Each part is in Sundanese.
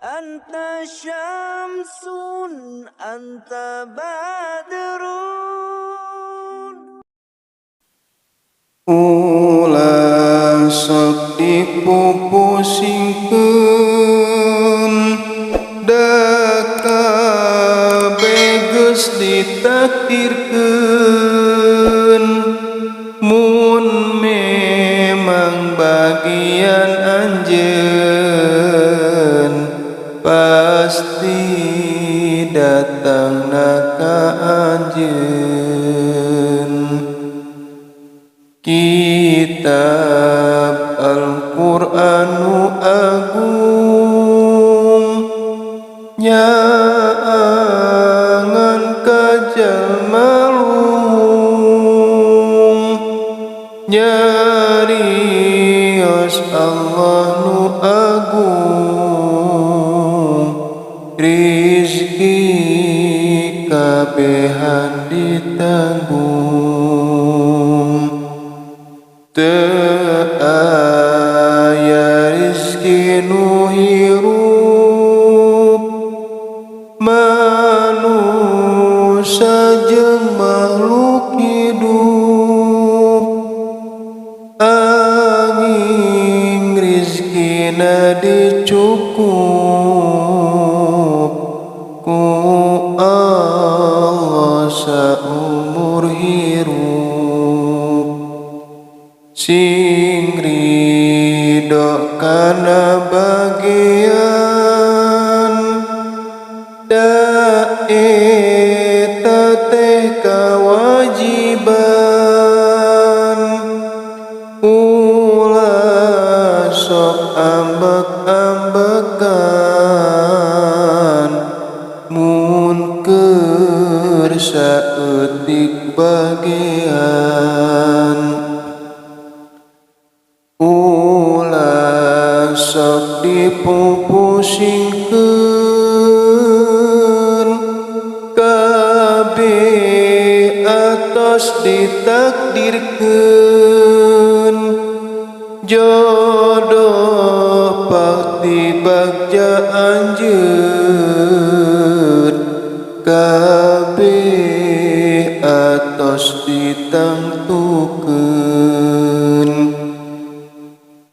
Anta syamsun, anta badrun. Ulah sok dipupusingkeun daka begeus ditakdirkeun mun memang bagian anjeun pasti datangna ka anjeun. Kitab Al-Qur'anu Agung nyaangan ka jalma luhung nyarios Allah nu agung rizki kabehan ditanggung. Teu aya rizki nu hirup manusia jeung makhluk hidup angin rizkina dicukup ku Allah saumur hirup. Sing ridho kana bagian da eta teh kawajiban ulah sok ambek-ambekan mun keur saeutik bagian. Ulah sok dipupusingkeun kabeh atos ditakdirkeun jodoh pasti bagja anjeun kabeh atos ditangtukeun.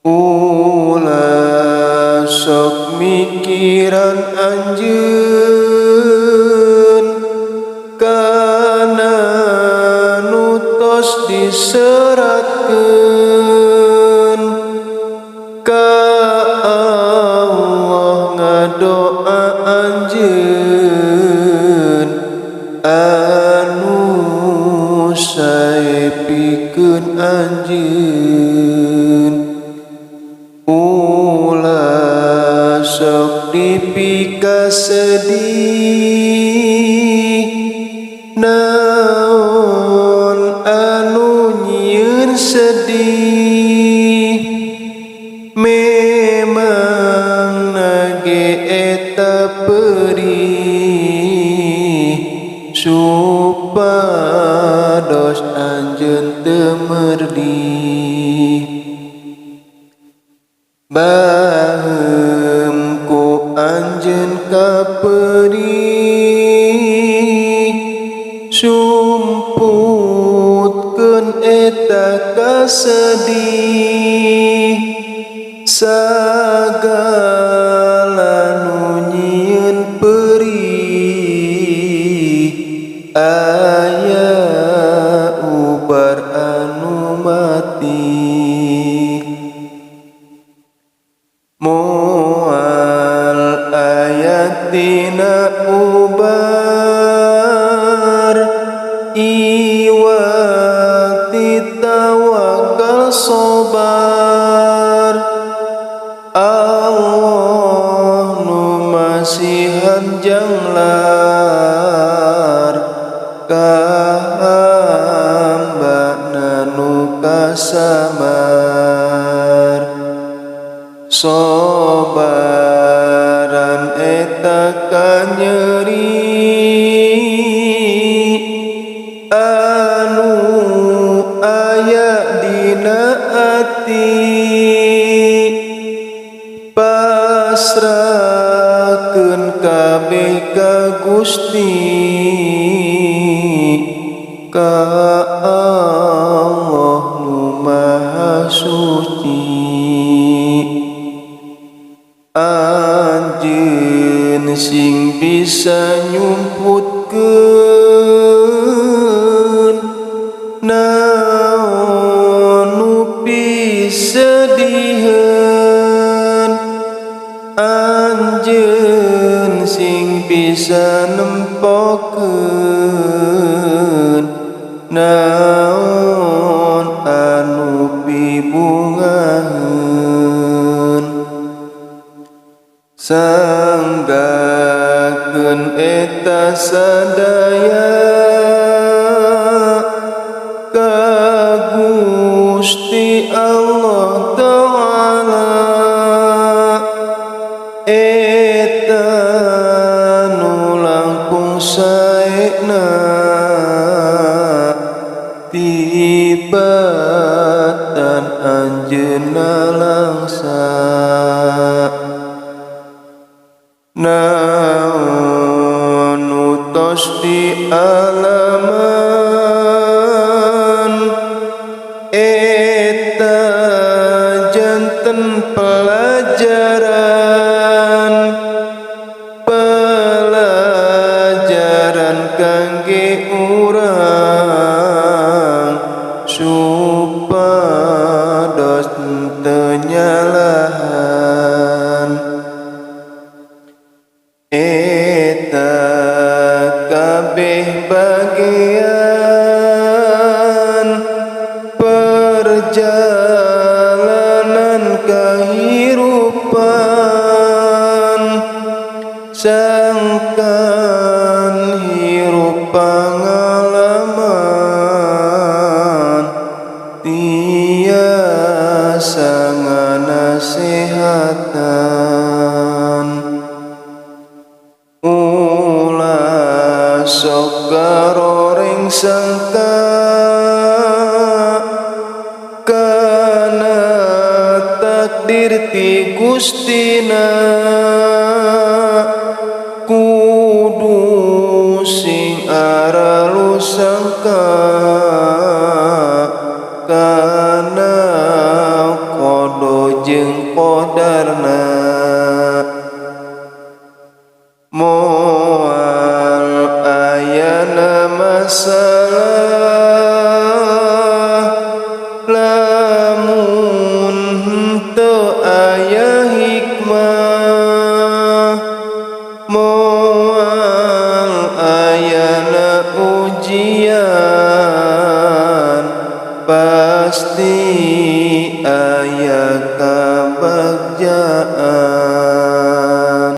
Ulah sok mikiran anjeun kana nu tos diseratkeun ka Allah ngadoa anjeun anu sae pikeun anjeun. Ulah sok dipika sedih naon anu nyieun sedih memang nage eta perih supados anjeun teu merdih. Baheum ku anjeun kaperih sumputkeun eta kasedih sagala nu nyieun perih aya ubar anu mati. Moal ayatina ubar iwati tawakal sobar Allah nu masihan janglar ka hambana nu kasamar. Sobaran eta kanyeri anu aya dina ati pasrah kabeh ka Gusti ka Allah nu Maha Suci. Anjeun sing bisa nyumputkeun naon nu pisedieun, anjeun sing bisa nempokeun naon anu pibungaheun. Sanggakeun eta sadaya ka Gusti Allah Ta'ala, eta nu langkung saena tibatan anjeunna langsa. Naon nu tos dialaman eta janten pelajaran kangge urang supados teu nyalahan. Eta kabeh bagian perjalanan kahirupan, sangkan hirup pangalaman tiasa nganasehatan. Ulah sok garoreng sangka kana takdir ti Gustina, kudu sing aralu sangka kana qada jeung qadarna. Moal ayana masalah lamun henteu aya hikmah, moal ayana ujian pasti aya kabagjaan.